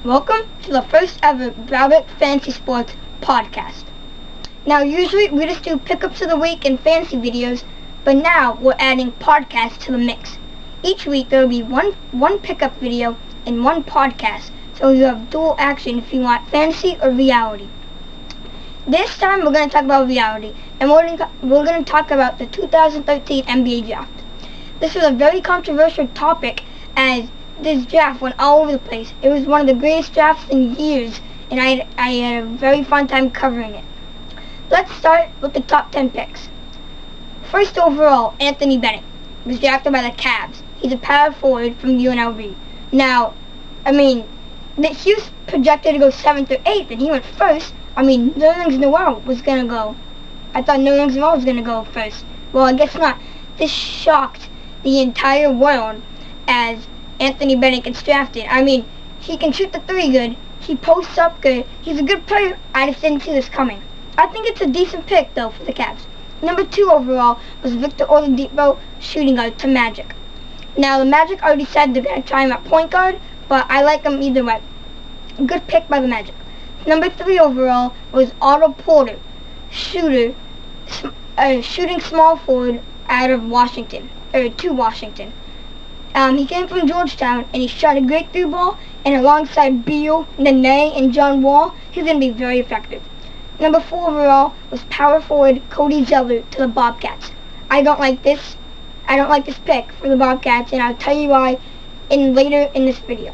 Welcome to the first ever Browbrick Fantasy Sports podcast. Now, usually we just do pickups of the week and fantasy videos, but now we're adding podcasts to the mix. Each week there will be one pickup video and one podcast, so you have dual action if you want fantasy or reality. This time we're going to talk about reality, and we're going to talk about the 2013 NBA draft. This was a very controversial topic as this draft went all over the place. It was one of the greatest drafts in years, and I had a very fun time covering it. Let's start with the top 10 picks. First overall, Anthony Bennett was drafted by the Cavs. He's a power forward from UNLV. Now, he was projected to go 7th or 8th, and he went first. Nerlens Noel was going to go. I thought Nerlens Noel was going to go first. Well, I guess not. This shocked the entire world as Anthony Bennett gets drafted. He can shoot the three good. He posts up good. He's a good player. I just didn't see this coming. I think it's a decent pick, though, for the Cavs. Number 2 overall was Victor Oladipo, shooting guard to Magic. Now, the Magic already said they're going to try him at point guard, but I like him either way. Good pick by the Magic. Number 3 overall was Otto Porter, shooting small forward out of Washington, to Washington. He came from Georgetown, and he shot a great through ball, and alongside Beal, Nene, and John Wall, he's going to be very effective. Number 4 overall was power forward Cody Zeller to the Bobcats. I don't like this pick for the Bobcats, and I'll tell you why later in this video.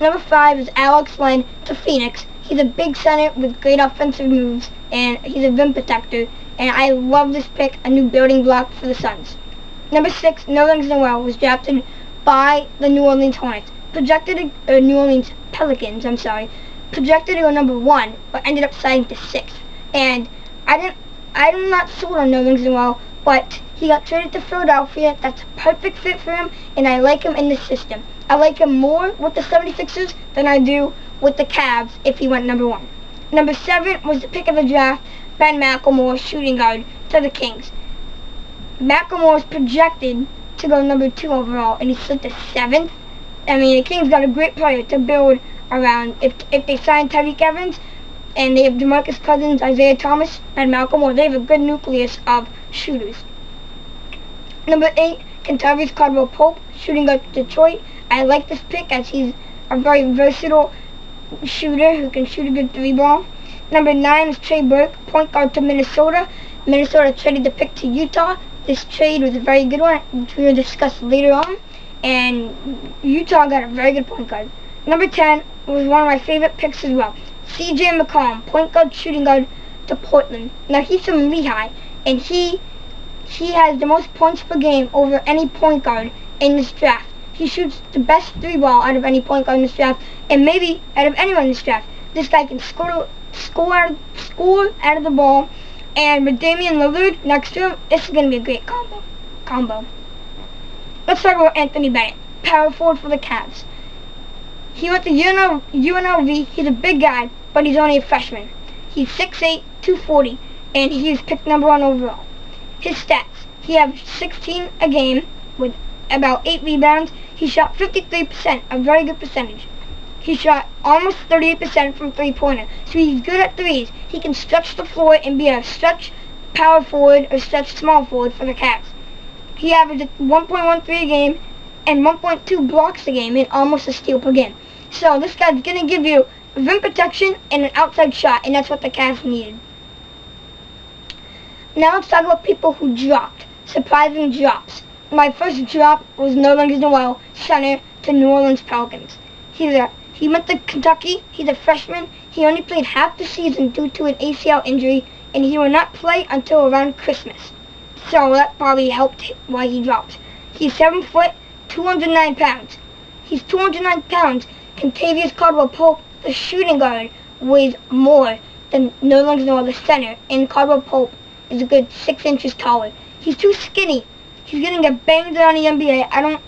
Number 5 is Alex Len to Phoenix. He's a big center with great offensive moves, and he's a rim protector, and I love this pick, a new building block for the Suns. Number 6, Nerlens Noel was drafted by the New Orleans Pelicans, projected to go number 1, but ended up sliding to 6th. And I'm not sold on Nerlens Noel, but he got traded to Philadelphia. That's a perfect fit for him, and I like him in the system. I like him more with the 76ers than I do with the Cavs if he went number 1. Number 7 was the pick of the draft, Ben McLemore, shooting guard to the Kings. McLemore was projected to go number 2 overall, and he slid to 7th. The Kings got a great player to build around. If they sign Tyreek Evans, and they have DeMarcus Cousins, Isaiah Thomas, and McLemore, they have a good nucleus of shooters. Number 8, Kentavious Caldwell-Pope, shooting guard to Detroit. I like this pick as he's a very versatile shooter who can shoot a good 3-ball. Number 9 is Trey Burke, point guard to Minnesota. Minnesota traded the pick to Utah. This trade was a very good one, which we will discuss later on. And Utah got a very good point guard. Number 10 was one of my favorite picks as well. CJ McCollum, point guard, shooting guard to Portland. Now, he's from Lehigh, and he has the most points per game over any point guard in this draft. He shoots the best 3-ball out of any point guard in this draft, and maybe out of anyone in this draft. This guy can score out of the ball, and with Damian Lillard next to him, this is going to be a great combo. Let's talk about Anthony Bennett, power forward for the Cavs. He went to UNLV. He's a big guy, but he's only a freshman. He's 6'8", 240, and he was picked number 1 overall. His stats: he averaged 16 a game with about 8 rebounds. He shot 53%, a very good percentage. He shot almost 38% from three-pointer, so he's good at threes. He can stretch the floor and be a stretch power forward or stretch small forward for the Cavs. He averaged 1.13 a game and 1.2 blocks a game and almost a steal per game. So this guy's going to give you rim protection and an outside shot, and that's what the Cavs needed. Now let's talk about people who dropped. Surprising drops. My first drop was Nerlens Noel, center to New Orleans Pelicans. He went to Kentucky. He's a freshman. He only played half the season due to an ACL injury, and he will not play until around Christmas. So that probably helped why he dropped. He's 7 foot, 209 pounds. He's 209 pounds. Kentavious Caldwell-Pope, the shooting guard, weighs more than Nerlens Noel, the center, and Caldwell-Pope is a good 6 inches taller. He's too skinny. He's going to get banged around the NBA.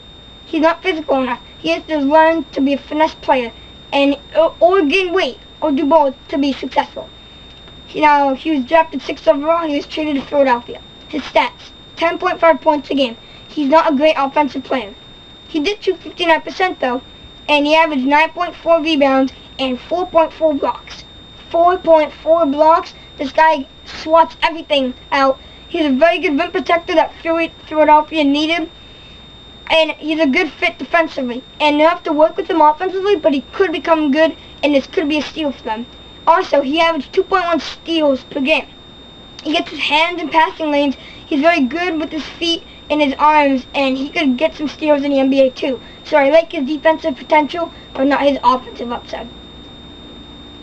He's not physical enough. He has to learn to be a finesse player, and or gain weight, or do both to be successful. He was drafted 6th overall. He was traded to Philadelphia. His stats: 10.5 points a game. He's not a great offensive player. He did shoot 59% though, and he averaged 9.4 rebounds and 4.4 blocks. 4.4 blocks. This guy swats everything out. He's a very good rim protector that Philadelphia needed. And he's a good fit defensively. And you have to work with him offensively, but he could become good, and this could be a steal for them. Also, he averaged 2.1 steals per game. He gets his hands in passing lanes. He's very good with his feet and his arms, and he could get some steals in the NBA too. So I like his defensive potential, but not his offensive upside.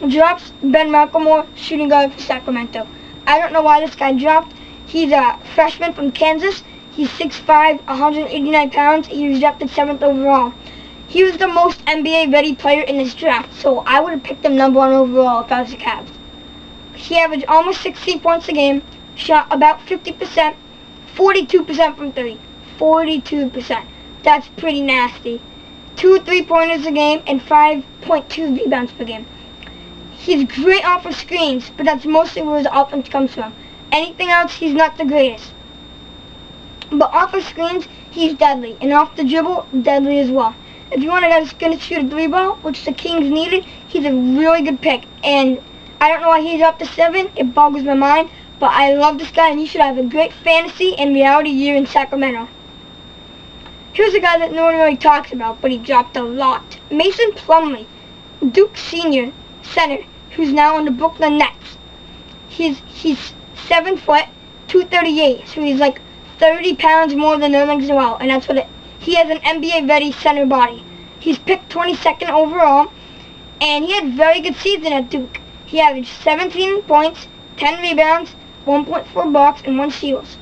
Drops Ben McLemore, shooting guard for Sacramento. I don't know why this guy dropped. He's a freshman from Kansas. He's 6'5", 189 pounds. He was drafted 7th overall. He was the most NBA-ready player in this draft, so I would have picked him number 1 overall if I was the Cavs. He averaged almost 16 points a game, shot about 50%, 42% from 3. 42%. That's pretty nasty. 2 3-pointers a game and 5.2 rebounds per game. He's great off of screens, but that's mostly where his offense comes from. Anything else, he's not the greatest. But off of screens, he's deadly. And off the dribble, deadly as well. If you want a guy that's going to shoot a 3-ball, which the Kings needed, he's a really good pick. And I don't know why he's up to 7. It boggles my mind. But I love this guy, and he should have a great fantasy and reality year in Sacramento. Here's a guy that no one really talks about, but he dropped a lot. Mason Plumlee, Duke senior center, who's now on the Brooklyn Nets. He's 7 foot, 238, so he's like 30 pounds more than Nerlens Noel, and that's what he has an NBA-ready center body. He's picked 22nd overall, and he had a very good season at Duke. He averaged 17 points, 10 rebounds, 1.4 blocks, and 1 steals.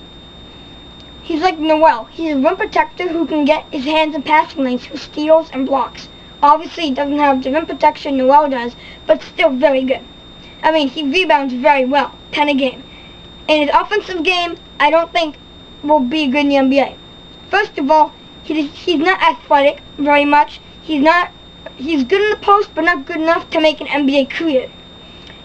He's like Noel. He's a rim protector who can get his hands in passing lanes for steals and blocks. Obviously, he doesn't have the rim protection Noel does, but still very good. I mean, he rebounds very well, 10 a game. And his offensive game, I don't think, will be good in the NBA. First of all, he's not athletic very much. He's good in the post, but not good enough to make an NBA career.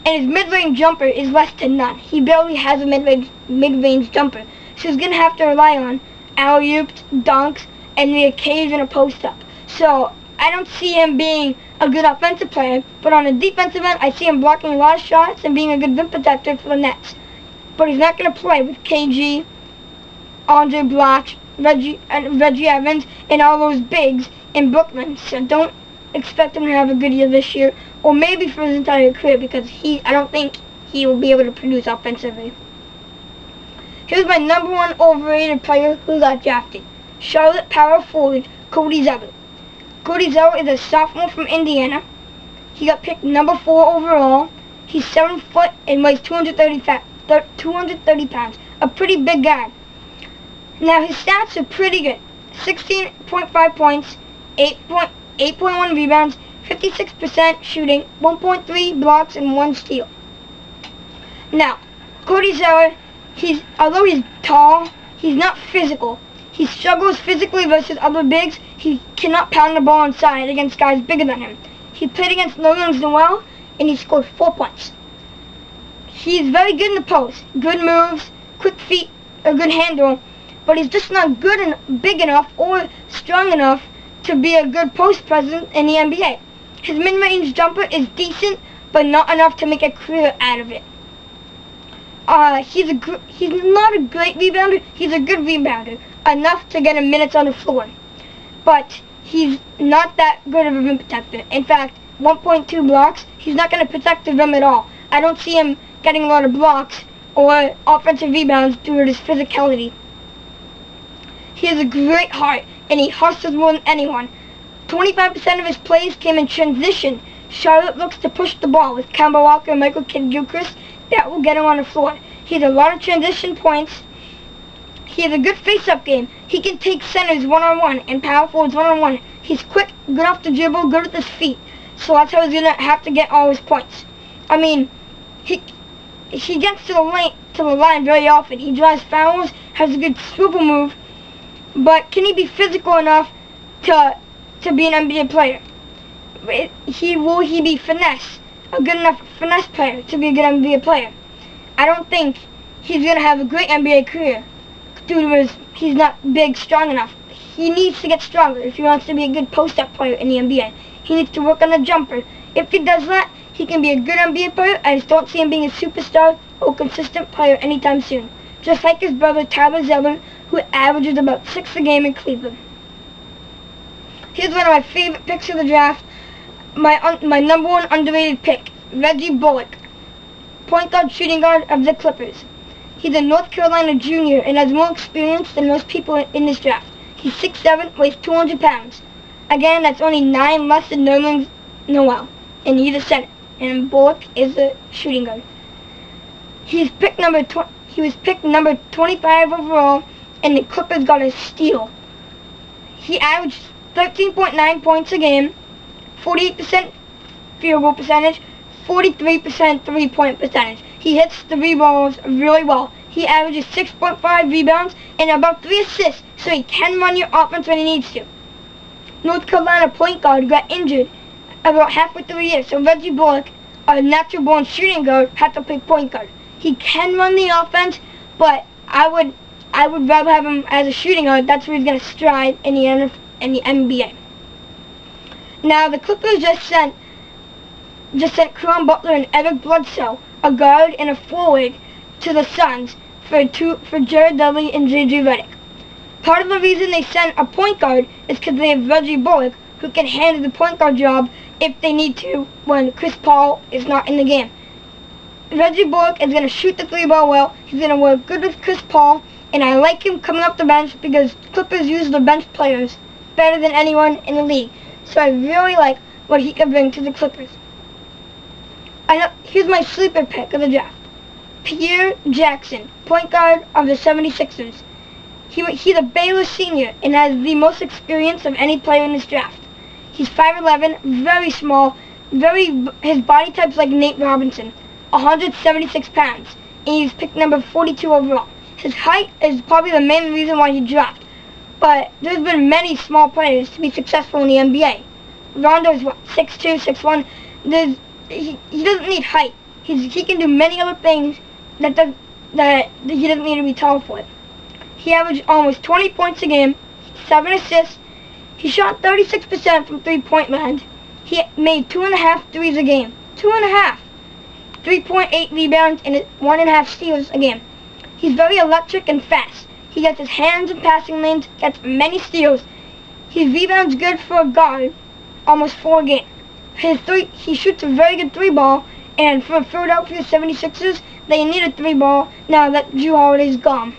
And his mid-range jumper is less than none. He barely has a mid-range jumper. So he's going to have to rely on alley-oops, dunks, and the occasional post-up. So I don't see him being a good offensive player, but on the defensive end, I see him blocking a lot of shots and being a good rim protector for the Nets. But he's not going to play with KG, Andre Block, Reggie Evans, and all those bigs in Brooklyn. So don't expect him to have a good year this year, or maybe for his entire career, because I don't think he will be able to produce offensively. Here's my number 1 overrated player who got drafted. Charlotte power forward, Cody Zeller. Cody Zeller is a sophomore from Indiana. He got picked number 4 overall. He's 7 foot and weighs 230 pounds. A pretty big guy. Now his stats are pretty good. 16.5 points, 8.1 rebounds, 56% shooting, 1.3 blocks, and 1 steal. Now, Cody Zeller, although he's tall, he's not physical. He struggles physically versus other bigs. He cannot pound the ball inside against guys bigger than him. He played against Nerlens Noel, and he scored 4 points. He's very good in the post. Good moves, quick feet, a good handle, but he's just not good and big enough or strong enough to be a good post presence in the NBA. His mid-range jumper is decent, but not enough to make a career out of it. He's not a great rebounder. He's a good rebounder, enough to get him minutes on the floor. But he's not that good of a rim protector. In fact, 1.2 blocks, he's not going to protect the rim at all. I don't see him getting a lot of blocks or offensive rebounds due to his physicality. He has a great heart, and he hustles more than anyone. 25% of his plays came in transition. Charlotte looks to push the ball with Kemba Walker and Michael Kidd-Gilchrist. That will get him on the floor. He has a lot of transition points. He has a good face-up game. He can take centers one-on-one and power forwards one-on-one. He's quick, good off the dribble, good with his feet. So that's how he's going to have to get all his points. I mean, he gets to the line very often. He draws fouls, has a good swivel move. But can he be physical enough to be an NBA player? Will he be a good enough finesse player to be a good NBA player? I don't think he's going to have a great NBA career due to he's not big, strong enough. He needs to get stronger if he wants to be a good post-up player in the NBA. He needs to work on the jumper. If he does that, he can be a good NBA player. I just don't see him being a superstar or consistent player anytime soon. Just like his brother Tyler Zeller, who averages about 6 a game in Cleveland. Here's one of my favorite picks of the draft. My number one underrated pick, Reggie Bullock, point guard, shooting guard of the Clippers. He's a North Carolina junior and has more experience than most people in this draft. He's 6'7", weighs 200 pounds. Again, that's only 9 less than Nerlens Noel, and he's a center. And Bullock is a shooting guard. He was picked number 25 overall, and the Clippers got a steal. He averaged 13.9 points a game, 48% field goal percentage, 43% three-point percentage. He hits the rebounds really well. He averages 6.5 rebounds and about 3 assists, so he can run your offense when he needs to. North Carolina point guard got injured about halfway through the year, so Reggie Bullock, a natural-born shooting guard, had to play point guard. He can run the offense, but I would rather have him as a shooting guard. That's where he's going to stride in the NBA. Now, the Clippers just sent Caron Butler and Eric Bledsoe, a guard and a forward, to the Suns for Jared Dudley and J.J. Redick. Part of the reason they sent a point guard is because they have Reggie Bullock, who can handle the point guard job if they need to when Chris Paul is not in the game. Reggie Bullock is going to shoot the 3-ball well. He's going to work good with Chris Paul, and I like him coming off the bench because Clippers use the bench players better than anyone in the league. So I really like what he can bring to the Clippers. Here's my sleeper pick of the draft. Pierre Jackson, point guard of the 76ers. He's a Baylor senior and has the most experience of any player in this draft. He's 5'11", very small, his body type's like Nate Robinson, 176 pounds, and he's picked number 42 overall. His height is probably the main reason why he dropped, but there's been many small players to be successful in the NBA. Rondo is 6'2", 6'1". He doesn't need height. He can do many other things that he doesn't need to be tall for. He averaged almost 20 points a game, 7 assists. He shot 36% from three-point land. He made 2.5 threes a game. 2.5. 3.8 rebounds and 1.5 steals a game. He's very electric and fast. He gets his hands in passing lanes, gets many steals. His rebounds good for a guard, almost 4 a game. He shoots a very good 3-ball, and for Philadelphia 76ers, they need a 3-ball now that Jrue Holiday's gone.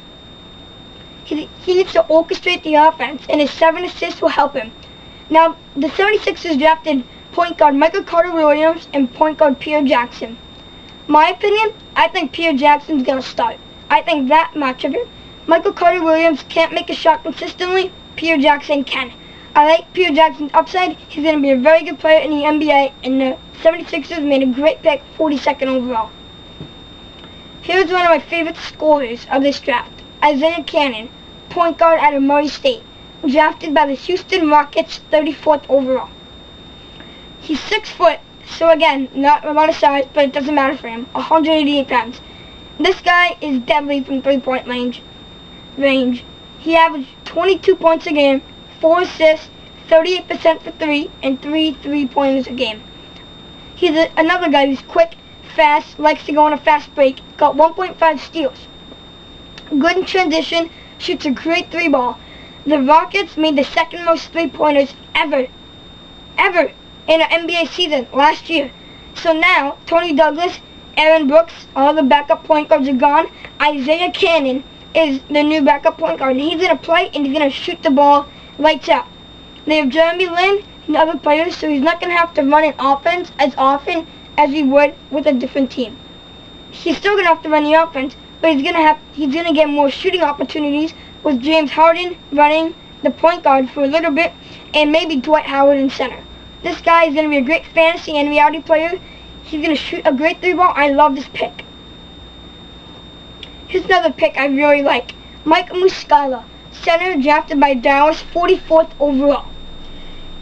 He needs to orchestrate the offense, and his 7 assists will help him. Now, the 76ers drafted point guard Michael Carter-Williams and point guard Pierre Jackson. My opinion, I think Pierre Jackson's going to start. I think that much of it. Michael Carter-Williams can't make a shot consistently. Pierre Jackson can. I like Pierre Jackson's upside. He's going to be a very good player in the NBA, and the 76ers made a great pick, 42nd overall. Here's one of my favorite scorers of this draft, Isaiah Cannon, point guard out of Murray State, drafted by the Houston Rockets, 34th overall. He's 6 foot, so again, not a lot of size, but it doesn't matter for him, 188 pounds. This guy is deadly from three-point range. He averaged 22 points a game, 4 assists, 38% for 3, and 3 3-pointers a game. He's another guy who's quick, fast, likes to go on a fast break, got 1.5 steals. Good in transition, shoots a great 3-ball. The Rockets made the second most 3-pointers ever in an NBA season last year. So now, Tony Douglas, Aaron Brooks, all the backup point guards are gone. Isaiah Cannon is the new backup point guard, and he's going to play and he's going to shoot the ball lights out. They have Jeremy Lin and other players, so he's not going to have to run an offense as often as he would with a different team. He's still going to have to run the offense, but he's going to get more shooting opportunities with James Harden running the point guard for a little bit, and maybe Dwight Howard in center. This guy is going to be a great fantasy and reality player. He's going to shoot a great 3-ball. I love this pick. Here's another pick I really like. Mike Muscala, center drafted by Dallas, 44th overall.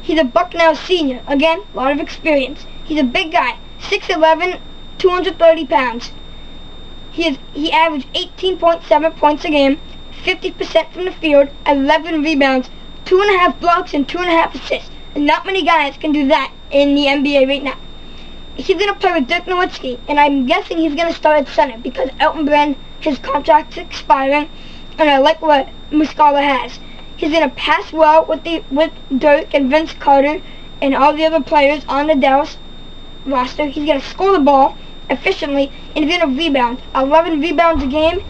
He's a Bucknell senior. Again, a lot of experience. He's a big guy, 6'11", 230 pounds. He averaged 18.7 points a game, 50% from the field, 11 rebounds, 2.5 blocks, and 2.5 assists. And not many guys can do that in the NBA right now. he's going to play with Dirk Nowitzki, and I'm guessing he's going to start at center because Elton Brand, his contract's expiring, and I like what Muscala has. He's going to pass well with Dirk and Vince Carter and all the other players on the Dallas roster. He's going to score the ball efficiently, and he's going to rebound. 11 rebounds a game.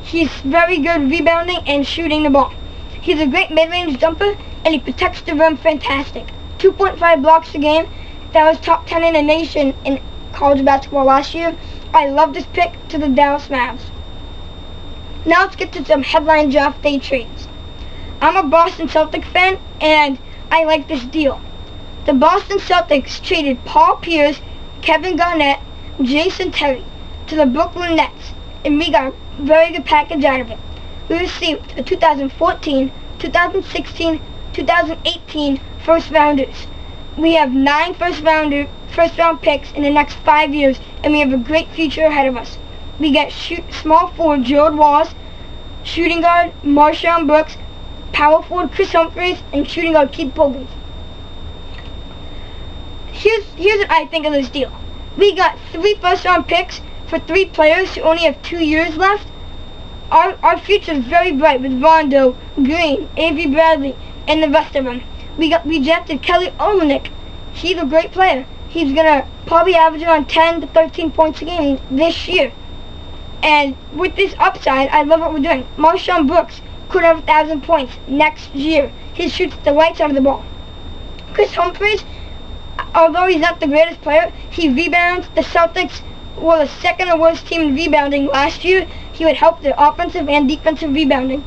He's very good rebounding and shooting the ball. He's a great mid-range jumper, and he protects the rim fantastic. 2.5 blocks a game. That was top 10 in the nation in college basketball last year. I love this pick to the Dallas Mavs. Now let's get to some headline draft day trades. I'm a Boston Celtics fan, and I like this deal. The Boston Celtics traded Paul Pierce, Kevin Garnett, Jason Terry to the Brooklyn Nets, and we got a very good package out of it. We received a 2014, 2016, 2018 first rounders. We have 9 first round picks in the next 5 years, and we have a great future ahead of us. We get small forward Gerald Wallace, shooting guard Marshawn Brooks, power forward Chris Humphries, and shooting guard Keith Bogans. Here's what I think of this deal. We got 3 first round picks for 3 players who only have 2 years left. Our future is very bright with Rondo, Green, Avery Bradley, and the rest of them. We drafted Kelly Olynyk. He's a great player. He's going to probably average around 10 to 13 points a game this year. And with this upside, I love what we're doing. Marshawn Brooks could have 1,000 points next year. He shoots the lights out of the ball. Chris Humphries, although he's not the greatest player, he rebounds. The Celtics were the second worst team in rebounding last year. He would help their offensive and defensive rebounding.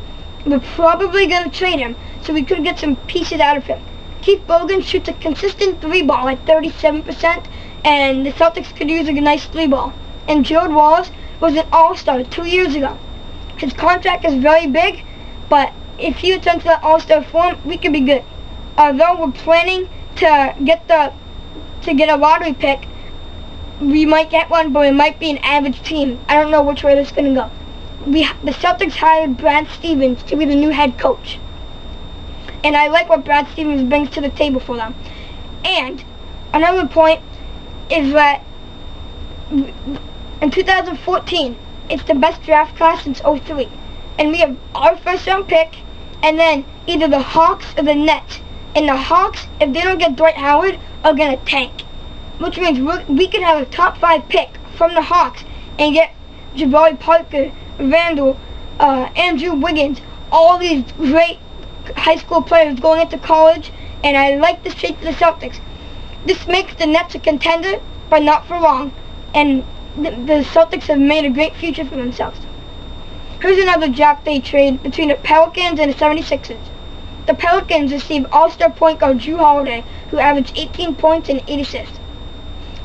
We're probably going to trade him, so we could get some pieces out of him. Keith Bogans shoots a consistent 3-ball at 37%, and the Celtics could use a nice 3-ball. And Gerald Wallace was an all-star 2 years ago. His contract is very big, but if he returns to that all-star form, we could be good. Although we're planning to get a lottery pick, we might get one, but it might be an average team. I don't know which way this is going to go. The Celtics hired Brad Stevens to be the new head coach. And I like what Brad Stevens brings to the table for them. And another point is that in 2014, it's the best draft class since '03. And we have our first round pick, and then either the Hawks or the Nets. And the Hawks, if they don't get Dwight Howard, are going to tank. Which means we could have a top 5 pick from the Hawks and get Jabari Parker, Randall, Andrew Wiggins, all these great high school players going into college, and I like this trade to the Celtics. This makes the Nets a contender, but not for long, and the Celtics have made a great future for themselves. Here's another draft day trade between the Pelicans and the 76ers. The Pelicans received all-star point guard Jrue Holiday, who averaged 18 points and 8 assists.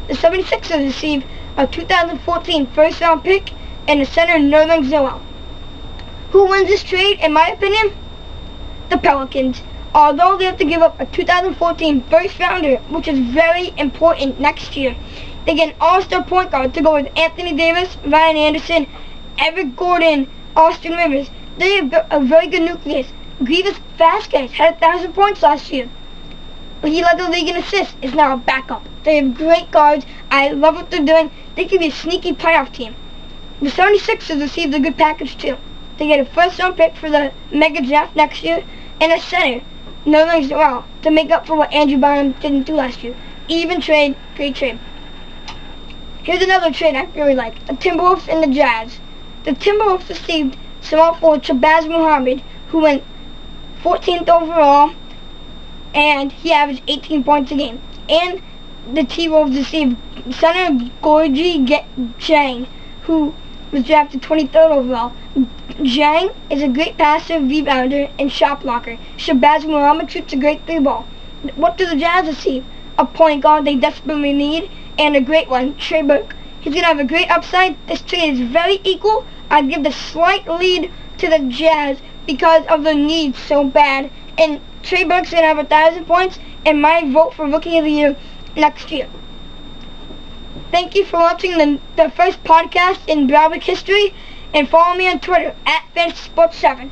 The 76ers received a 2014 first-round pick and a center Nerlens Noel. Who wins this trade, in my opinion? The Pelicans. Although they have to give up a 2014 first-rounder, which is very important next year, they get an all-star point guard to go with Anthony Davis, Ryan Anderson, Eric Gordon, Austin Rivers. They have a very good nucleus. Grievous Vasquez had 1,000 points last year. But he led the league in assists, is now a backup. They have great guards. I love what they're doing. They could be a sneaky playoff team. The 76ers received a good package too. They get a first-round pick for the mega draft next year and a center, Nerlens Noel, to make up for what Andrew Bynum didn't do last year. Even trade, great trade. Here's another trade I really like. The Timberwolves and the Jazz. The Timberwolves received small forward Shabazz Muhammad, who went 14th overall, and he averaged 18 points a game. And the T-Wolves received center Gorgie Jang, who was drafted 23rd overall. Jang is a great passer, rebounder, and shot blocker. Shabazz Muhammad shoots a great 3-ball. What do the Jazz receive? A point guard they desperately need, and a great one, Trey Burke. He's going to have a great upside. This trade is very equal. I'd give the slight lead to the Jazz because of their needs so bad. And Trey Burke's going to have 1,000 points, and my vote for Rookie of the Year next year. Thank you for watching the first podcast in Browbrick history, and follow me on Twitter @FantasySports7.